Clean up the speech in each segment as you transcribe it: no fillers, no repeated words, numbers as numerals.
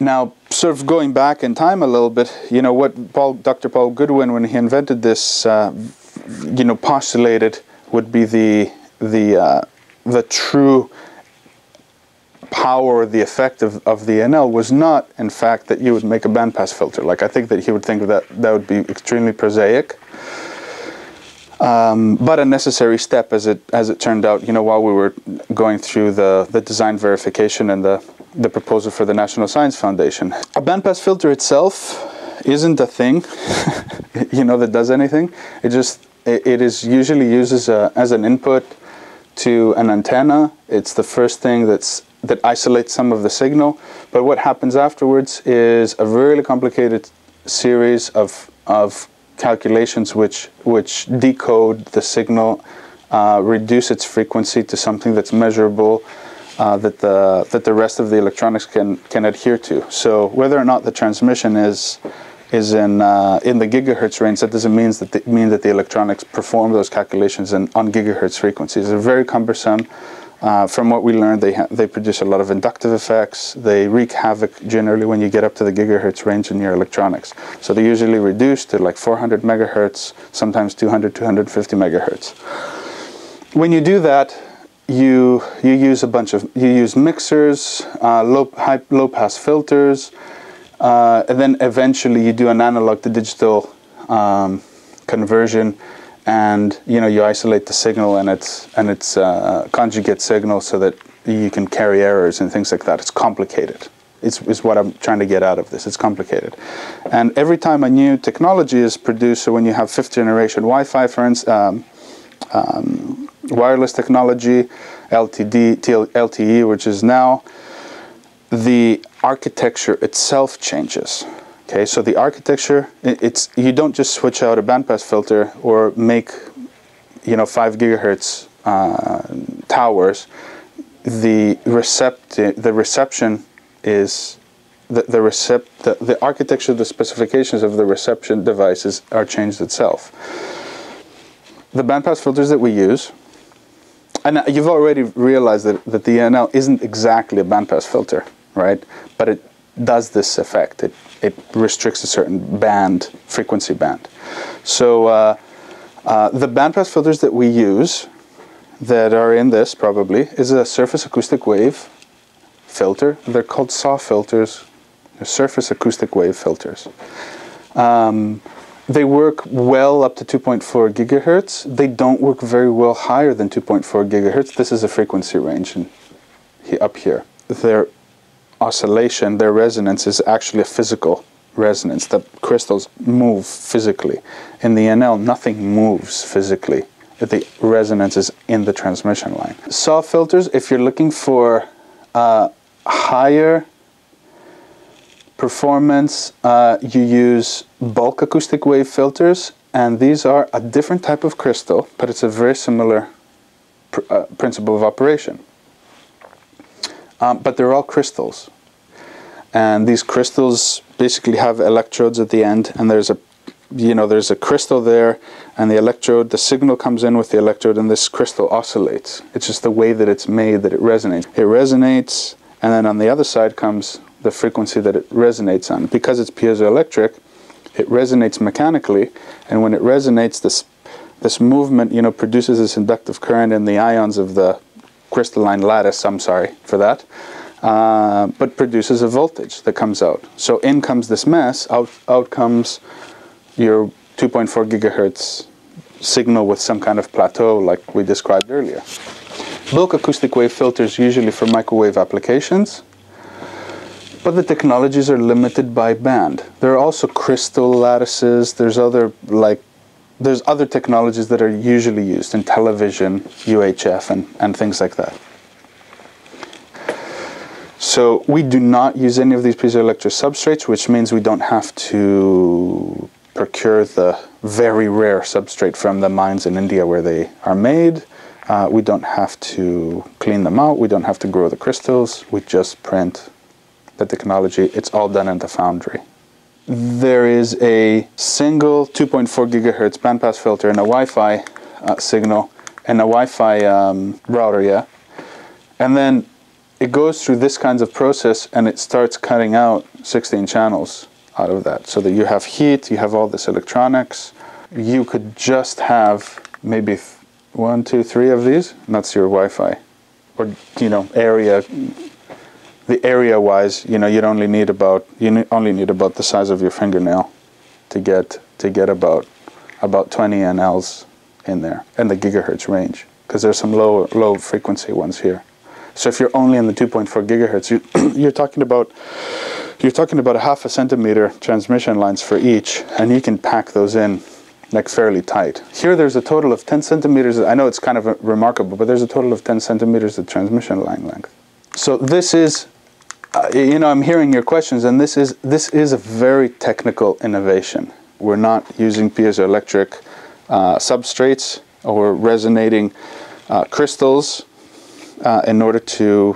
Now, sort of going back in time a little bit, what Dr. Paul Goodwin, when he invented this, postulated would be the true power, the effect of the NL was not, in fact, that you would make a bandpass filter. Like, I think that he would think that would be extremely prosaic, but a necessary step, as it turned out. While we were going through the design verification and the proposal for the National Science Foundation, a bandpass filter itself isn't a thing, that does anything. It is usually used as an input to an antenna. It's the first thing that isolates some of the signal, but what happens afterwards is a really complicated series of calculations which decode the signal, reduce its frequency to something that's measurable, that the rest of the electronics can adhere to. So whether or not the transmission is in the gigahertz range, that doesn't mean that the electronics perform those calculations on gigahertz frequencies. They're very cumbersome. From what we learned, they produce a lot of inductive effects. They wreak havoc generally when you get up to the gigahertz range in your electronics. So they're usually reduced to like 400 megahertz, sometimes 200, 250 megahertz. When you do that, you use mixers, low pass filters, and then eventually you do an analog to digital conversion. And you isolate the signal and its conjugate signal so that you can carry errors and things like that. It's complicated. Is what I'm trying to get out of this. It's complicated. And every time a new technology is produced, so when you have fifth generation Wi-Fi, for instance, wireless technology, LTE, which is now, the architecture itself changes. Okay, so the architecture, you don't just switch out a bandpass filter or make 5 gigahertz towers. The reception is the architecture, the specifications of the reception devices are changed itself. The bandpass filters that we use, and you've already realized that the NL isn't exactly a bandpass filter, right? But it does this effect. It restricts a certain frequency band. So the bandpass filters that we use, that are in this probably, is a surface acoustic wave filter. They're called SAW filters. They're surface acoustic wave filters. They work well up to 2.4 gigahertz. They don't work very well higher than 2.4 gigahertz. This is a frequency range up here. Their oscillation, their resonance, is actually a physical resonance. The crystals move physically. In the NL, nothing moves physically. The resonance is in the transmission line. SAW filters, if you're looking for higher performance, you use bulk acoustic wave filters, and these are a different type of crystal, but it's a very similar principle of operation. But they're all crystals, and these crystals basically have electrodes at the end, and there's a crystal there, and the electrode, the signal comes in with the electrode, and this crystal oscillates. It's just the way that it's made that it resonates. It resonates, and then on the other side comes the frequency that it resonates on. Because it's piezoelectric, it resonates mechanically, and when it resonates, this movement, produces this inductive current in the ions of the crystalline lattice, I'm sorry for that, but produces a voltage that comes out. So in comes this mess, out comes your 2.4 gigahertz signal with some kind of plateau like we described earlier. Bulk acoustic wave filters usually for microwave applications, but the technologies are limited by band. There are also crystal lattices, there's other technologies that are usually used in television, UHF, and things like that. So we do not use any of these piezoelectric substrates, which means we don't have to procure the very rare substrate from the mines in India where they are made. We don't have to clean them out. We don't have to grow the crystals. We just print the technology. It's all done in the foundry. There is a single 2.4 gigahertz bandpass filter and a Wi-Fi signal and a Wi-Fi router, yeah. And then it goes through this kinds of process, and it starts cutting out 16 channels out of that, so that you have heat, you have all this electronics. You could just have maybe 1, 2, 3 of these, and that's your Wi-Fi. Or, you know, the area-wise, you know, you only need about the size of your fingernail to get about 20 NLs in there, and the gigahertz range, because there's some low frequency ones here. So if you're only in the 2.4 gigahertz, you're talking about a half a centimeter transmission lines for each, and you can pack those in like fairly tight. Here there's a total of 10 centimeters. I know it's kind of remarkable, but there's a total of 10 centimeters of transmission line length. So this is, you know, I'm hearing your questions, and this is a very technical innovation. We're not using piezoelectric substrates or resonating crystals in order to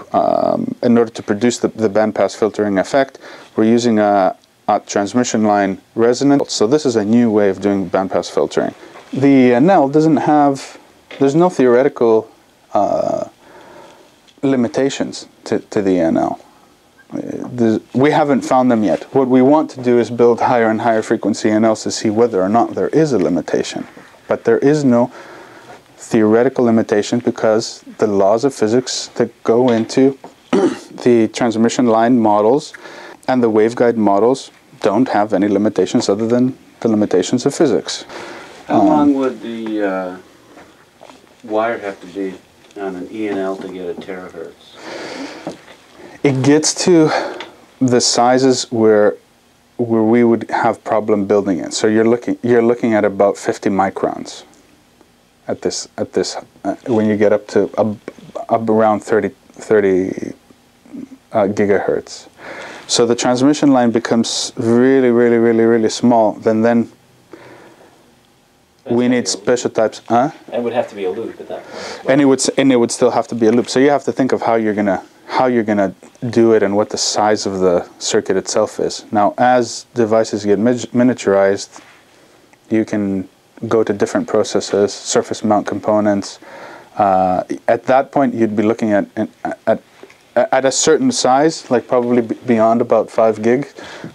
produce the bandpass filtering effect. We're using a transmission line resonance. So this is a new way of doing bandpass filtering. The NL doesn't have, there's no theoretical limitations to the NL. We haven't found them yet. What we want to do is build higher and higher frequency NLs to see whether or not there is a limitation. But there is no theoretical limitation, because the laws of physics that go into the transmission line models and the waveguide models don't have any limitations other than the limitations of physics. How long would the wire have to be on an ENL to get a terahertz? It gets to the sizes where we would have problem building it. So you're looking at about 50 microns at this when you get up to up around 30 gigahertz. So the transmission line becomes really small. Then we need special types. It would have to be a loop at that point. And it would still have to be a loop. So you have to think of how you're gonna do it and what the size of the circuit itself is. Now, as devices get miniaturized, you can go to different processes, surface mount components. At that point, you'd be looking at a certain size, like probably beyond about 5 gig,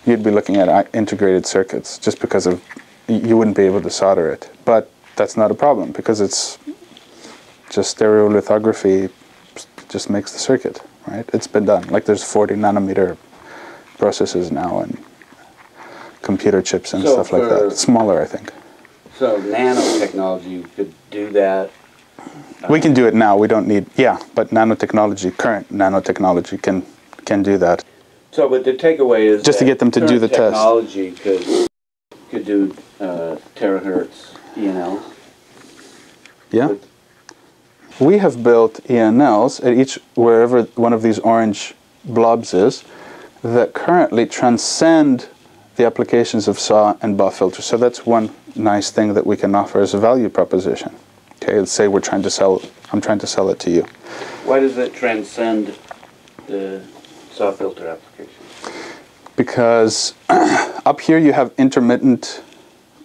you'd be looking at integrated circuits, just because of you wouldn't be able to solder it. But that's not a problem, because it's just stereolithography just makes the circuit, right? It's been done. Like there's 40 nanometer processes now and computer chips and stuff like that. It's smaller, I think. So nanotechnology could do that. We can do it now. We don't need, but nanotechnology, current nanotechnology can do that. So, but the takeaway is just to get them to do the test. Technology could do terahertz ENLs. Yeah. We have built ENLs at wherever one of these orange blobs is, that currently transcend the applications of SAW and BAW filters. So that's one nice thing that we can offer as a value proposition. Okay, let's say I'm trying to sell it to you. Why does it transcend the SAW filter application? Because up here you have intermittent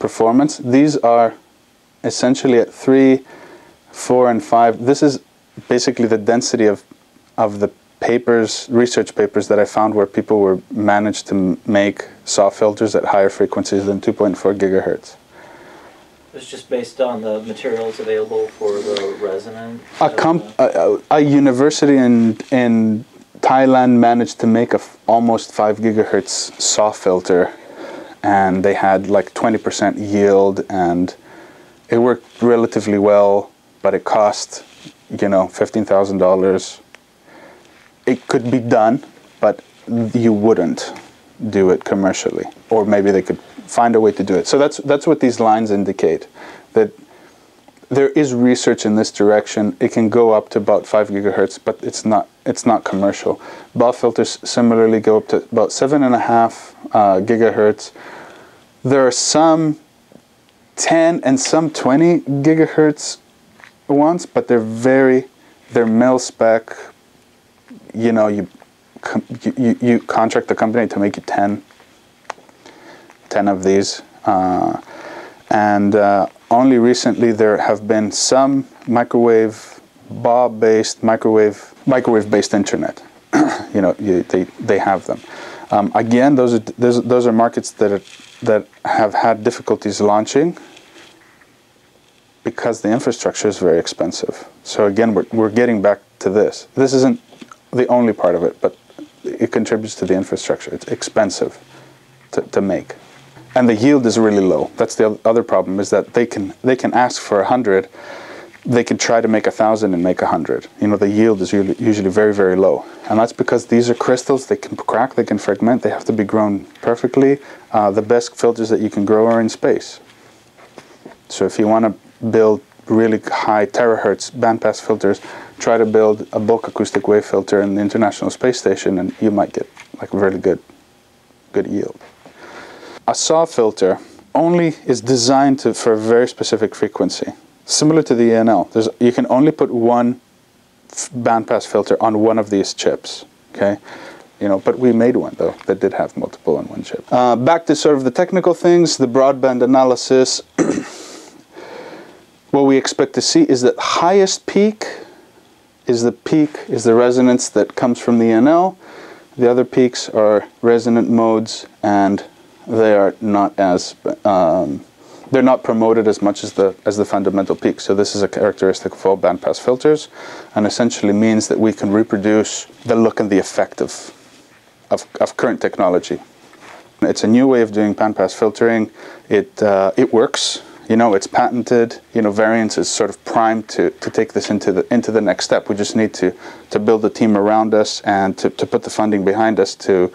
performance. These are essentially at 3, 4, and 5. This is basically the density of the research papers that I found where people were managed to make SAW filters at higher frequencies than 2.4 gigahertz. It's just based on the materials available for the resonant? A university in Thailand managed to make almost 5 gigahertz SAW filter, and they had like 20% yield, and it worked relatively well, but it cost, $15,000. It could be done, but you wouldn't do it commercially, or maybe they could find a way to do it. So that's what these lines indicate, that there is research in this direction. It can go up to about 5 gigahertz, but it's not commercial. BAW filters similarly go up to about 7.5 gigahertz. There are some 10 and some 20 gigahertz ones, but they're mil spec. You contract the company to make you 10 of these, and only recently there have been some microwave-based internet. they have them. Again, those are markets that have had difficulties launching because the infrastructure is very expensive. So again, we're getting back to this. This isn't the only part of it, but it contributes to the infrastructure. It's expensive to make, and the yield is really low. That's the other problem, is that they can ask for 100. They could try to make 1,000 and make 100. The yield is usually very, very low. And that's because these are crystals. They can crack, they can fragment, they have to be grown perfectly. The best filters that you can grow are in space. So if you want to build really high terahertz bandpass filters, try to build a bulk acoustic wave filter in the International Space Station, and you might get like a really good yield. A SAW filter only is designed for a very specific frequency. Similar to the ENL, you can only put one bandpass filter on one of these chips, okay? But we made one, though, that did have multiple on one chip. Back to sort of the technical things, the broadband analysis. What we expect to see is that highest peak is the resonance that comes from the ENL. The other peaks are resonant modes, and they are not as... they're not promoted as much as the fundamental peak. So this is a characteristic of all bandpass filters, and essentially means that we can reproduce the look and the effect of current technology. It's a new way of doing bandpass filtering. It works. It's patented. Variance is sort of primed to take this into the next step. We just need to build a team around us and to put the funding behind us to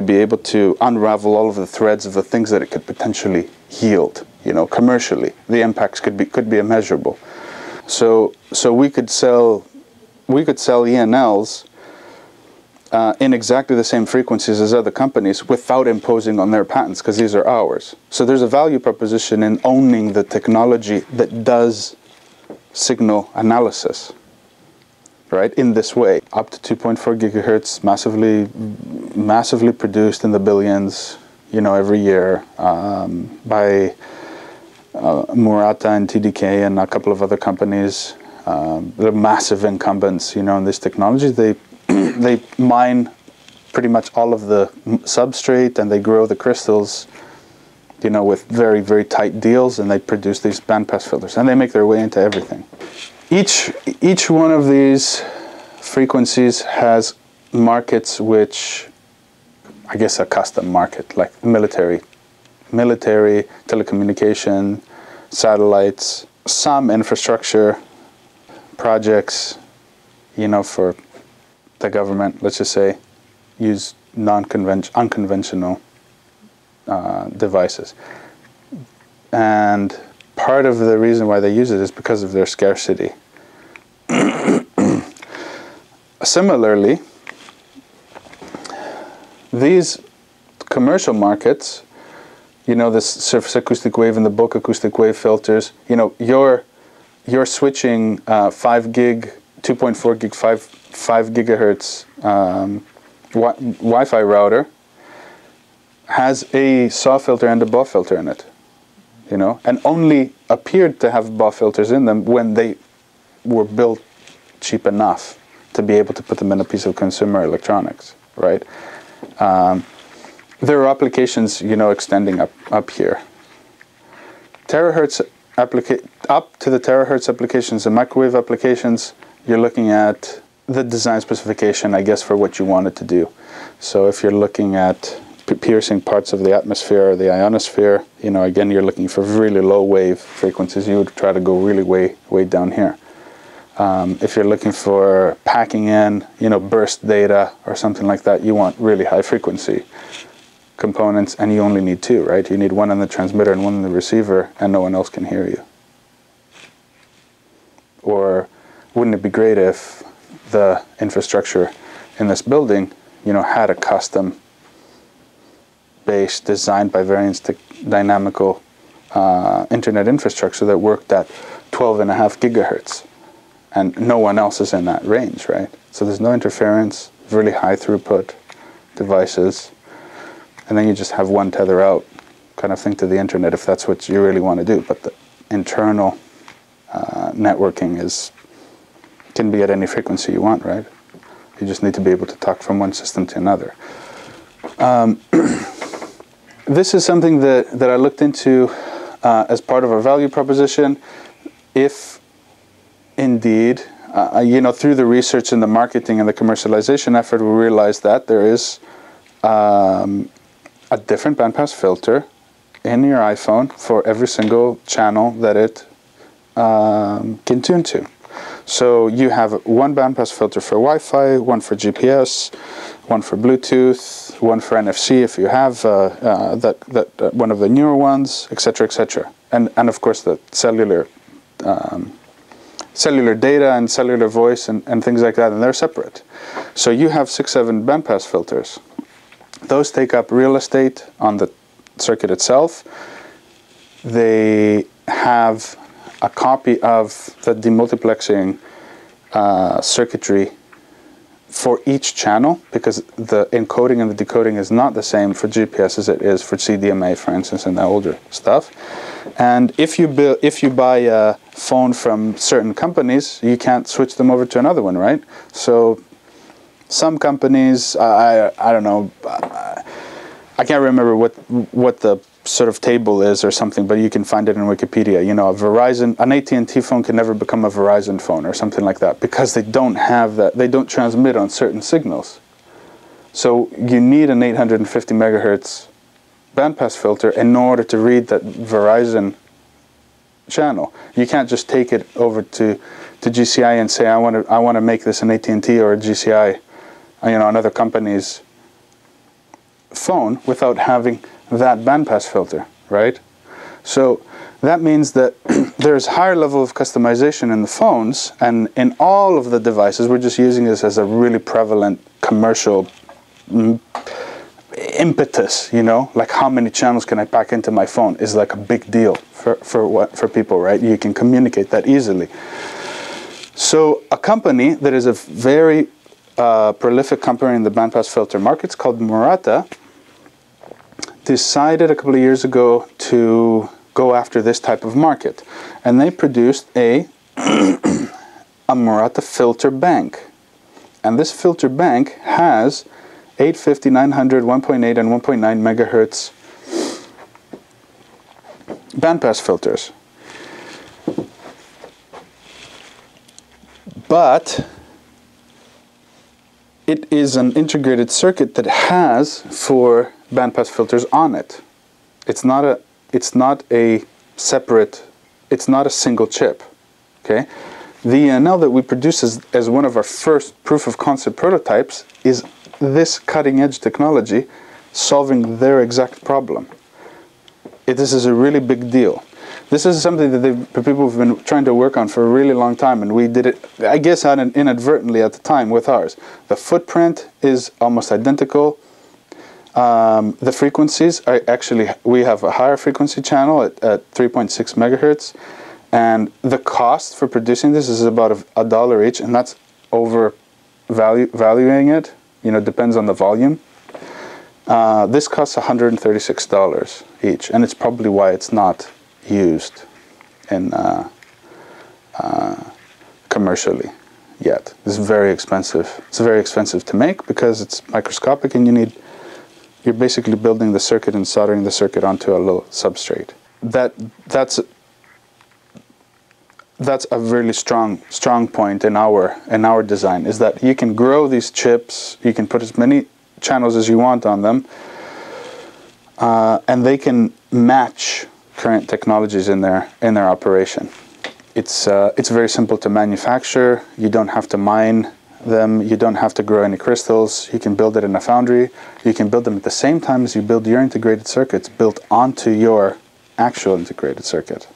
be able to unravel all of the threads of the things that it could potentially yield. Commercially, the impacts could be immeasurable. So we could sell ENLs in exactly the same frequencies as other companies without imposing on their patents, because these are ours. So there's a value proposition in owning the technology that does signal analysis, right? In this way, up to 2.4 gigahertz, massively produced in the billions, every year by Murata and TDK and a couple of other companies. They're massive incumbents, in this technology. They mine pretty much all of the substrate, and they grow the crystals, with very, very tight deals, and they produce these bandpass filters, and they make their way into everything. Each one of these frequencies has markets which, I guess, a custom market, like military, telecommunication, satellites, some infrastructure projects, for the government, let's just say, use unconventional devices. And part of the reason why they use it is because of their scarcity. Similarly, these commercial markets, this surface acoustic wave and the bulk acoustic wave filters, you're switching 5 gig, 2.4 gig, 5 gigahertz Wi-Fi router has a SAW filter and a BAW filter in it, and only appeared to have BAW filters in them when they were built cheap enough to be able to put them in a piece of consumer electronics, right? There are applications, extending up here. Terahertz up to the terahertz applications and microwave applications, you're looking at the design specification, I guess, for what you want it to do. So if you're looking at piercing parts of the atmosphere or the ionosphere, again, you're looking for really low wave frequencies. You would try to go really way down here. If you're looking for packing in, burst data or something like that, you want really high frequency components, and you only need two, right? You need one on the transmitter and one on the receiver, and no one else can hear you. Or wouldn't it be great if the infrastructure in this building, had a custom base designed by Variance Dynamical internet infrastructure that worked at 12.5 gigahertz, and no one else is in that range, right? So there's no interference, really high throughput devices, and then you just have one tether out kind of thing to the internet if that's what you really want to do. But the internal networking can be at any frequency you want, right? You just need to be able to talk from one system to another. This is something that I looked into as part of our value proposition. If indeed, through the research and the marketing and the commercialization effort, we realized that there is a different bandpass filter in your iPhone for every single channel that it can tune to. So you have one bandpass filter for Wi-Fi, one for GPS, one for Bluetooth, one for NFC if you have one of the newer ones, etc., etc. And of course the cellular data and cellular voice and things like that, and they're separate. So you have 6-7 bandpass filters. Those take up real estate on the circuit itself. They have a copy of the demultiplexing circuitry for each channel, because the encoding and the decoding is not the same for GPS as it is for CDMA, for instance, and the older stuff. And if you buy a phone from certain companies, you can't switch them over to another one, right? So some companies, I don't know, I can't remember what the sort of table is or something, but you can find it in Wikipedia. You know, an AT&T phone can never become a Verizon phone or something like that, because they don't have that, they don't transmit on certain signals. So you need an 850 megahertz bandpass filter in order to read that Verizon channel. You can't just take it over to GCI and say, I want to make this an AT&T or a GCI, another company's phone, without having that bandpass filter, right? So that means that there's higher level of customization in the phones, and in all of the devices. We're just using this as a really prevalent commercial impetus, like how many channels can I pack into my phone is like a big deal for people, right? You can communicate that easily. So a company that is a very prolific company in the bandpass filter markets called Murata decided a couple of years ago to go after this type of market, and they produced a Murata filter bank. And this filter bank has 850, 900, 1.8 and 1.9 megahertz bandpass filters. But it is an integrated circuit that has 4 bandpass filters on it. It's not a single chip. Okay, the ENL that we produce as one of our first proof of concept prototypes is this cutting edge technology solving their exact problem. This is a really big deal. This is something that people have been trying to work on for a really long time, and we did it, I guess, inadvertently at the time with ours. The footprint is almost identical. The frequencies are actually, we have a higher frequency channel at 3.6 megahertz, and the cost for producing this is about $1 each, and that's over valuing it. Depends on the volume. This costs $136 each, and it's probably why it's not used in commercially yet. It's very expensive. It's very expensive to make because it's microscopic, and you're basically building the circuit and soldering the circuit onto a little substrate. That's a really strong point in our design, is that you can grow these chips, you can put as many channels as you want on them, and they can match current technologies in their operation. It's very simple to manufacture. You don't have to mine them. You don't have to grow any crystals. You can build it in a foundry. You can build them at the same time as you build your integrated circuits built onto your actual integrated circuit.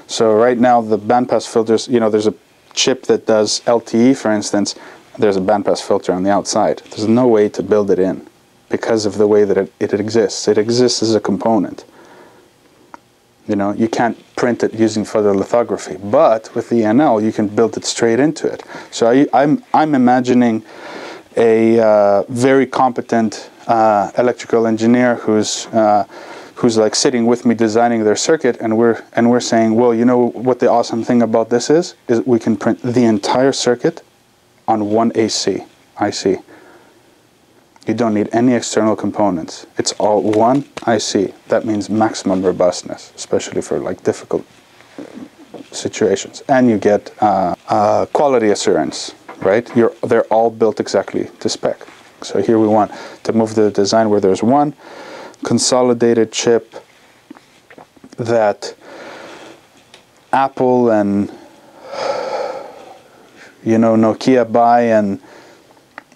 So right now the bandpass filters, there's a chip that does LTE, for instance. There's a bandpass filter on the outside. There's no way to build it in because of the way that it exists. It exists as a component. You can't print it using photolithography, but with the ENL you can build it straight into it. So I'm imagining a very competent electrical engineer who's like sitting with me designing their circuit, and we're saying, well, what the awesome thing about this is we can print the entire circuit on one AC. IC. You don't need any external components. It's all one IC. That means maximum robustness, especially for like difficult situations. And you get quality assurance, right? They're all built exactly to spec. So here we want to move the design where there's one consolidated chip that Apple and Nokia buy, and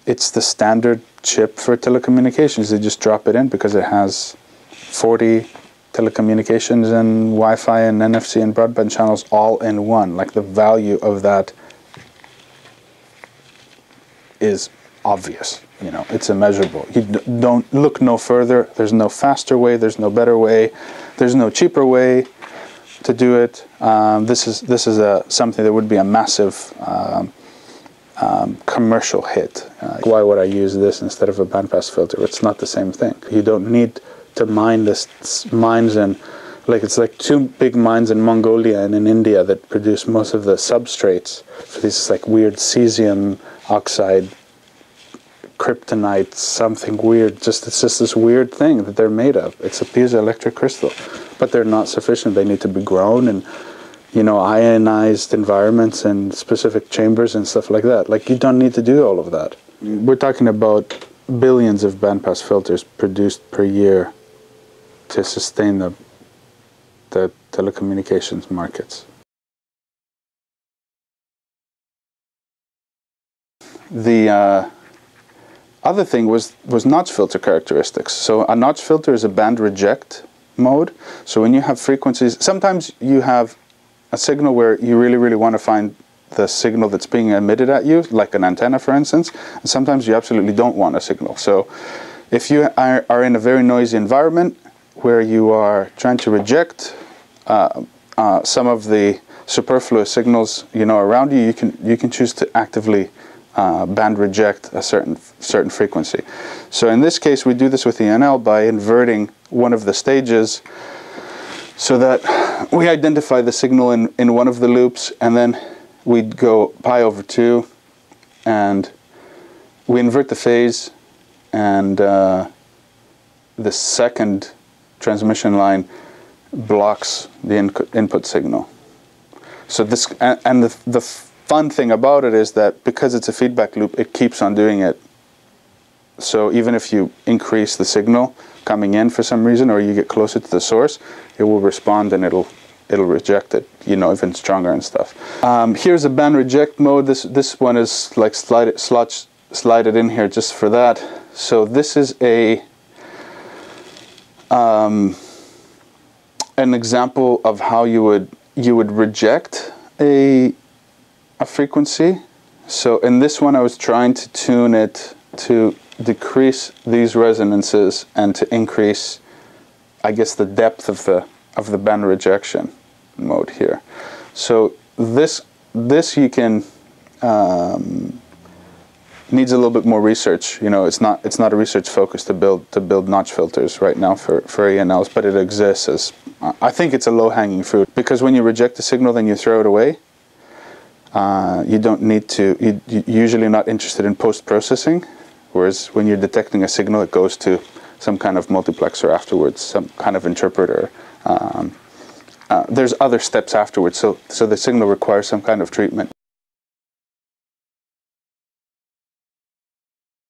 it's the standard chip for telecommunications. They just drop it in because it has 40 telecommunications and Wi-Fi and NFC and broadband channels all in one. Like, the value of that is obvious. It's immeasurable. You don't look no further. There's no faster way. There's no better way. There's no cheaper way to do it. This is something that would be a massive commercial hit. Why would I use this instead of a bandpass filter? It's not the same thing. You don't need to mine mines and it's like two big mines in Mongolia and in India that produce most of the substrates for these like weird cesium oxide, kryptonite, something weird. It's just this weird thing that they're made of. It's a piezoelectric crystal, but they're not sufficient. They need to be grown in ionized environments and specific chambers and stuff like that. Like, you don't need to do all of that. We're talking about billions of bandpass filters produced per year to sustain the telecommunications markets. The other thing was notch filter characteristics. So a notch filter is a band reject mode. So when you have frequencies, sometimes you have a signal where you really, really want to find the signal that's being emitted at you, like an antenna, for instance, and sometimes you absolutely don't want a signal. So if you are in a very noisy environment where you are trying to reject some of the superfluous signals around you, you can choose to actively band reject a certain frequency. So in this case, we do this with ENL by inverting one of the stages so that we identify the signal in one of the loops, and then we'd go pi over 2, and we invert the phase, and the second transmission line blocks the input signal. So this, and the fun thing about it is that because it's a feedback loop, it keeps on doing it. So even if you increase the signal coming in for some reason, or you get closer to the source, it will respond and it'll reject it, even stronger and stuff. Here's a band reject mode. This one is like slided in here just for that. So this is an example of how you would reject a frequency. So in this one, I was trying to tune it to decrease these resonances and to increase, I guess, the depth of the band rejection mode here. So this you can needs a little bit more research. It's not a research focus to build notch filters right now for ENLs, but it exists as I think it's a low-hanging fruit, because when you reject a signal, then you throw it away. You don't need to. You're usually not interested in post-processing. Whereas when you're detecting a signal, it goes to some kind of multiplexer afterwards, some kind of interpreter. There's other steps afterwards, so the signal requires some kind of treatment.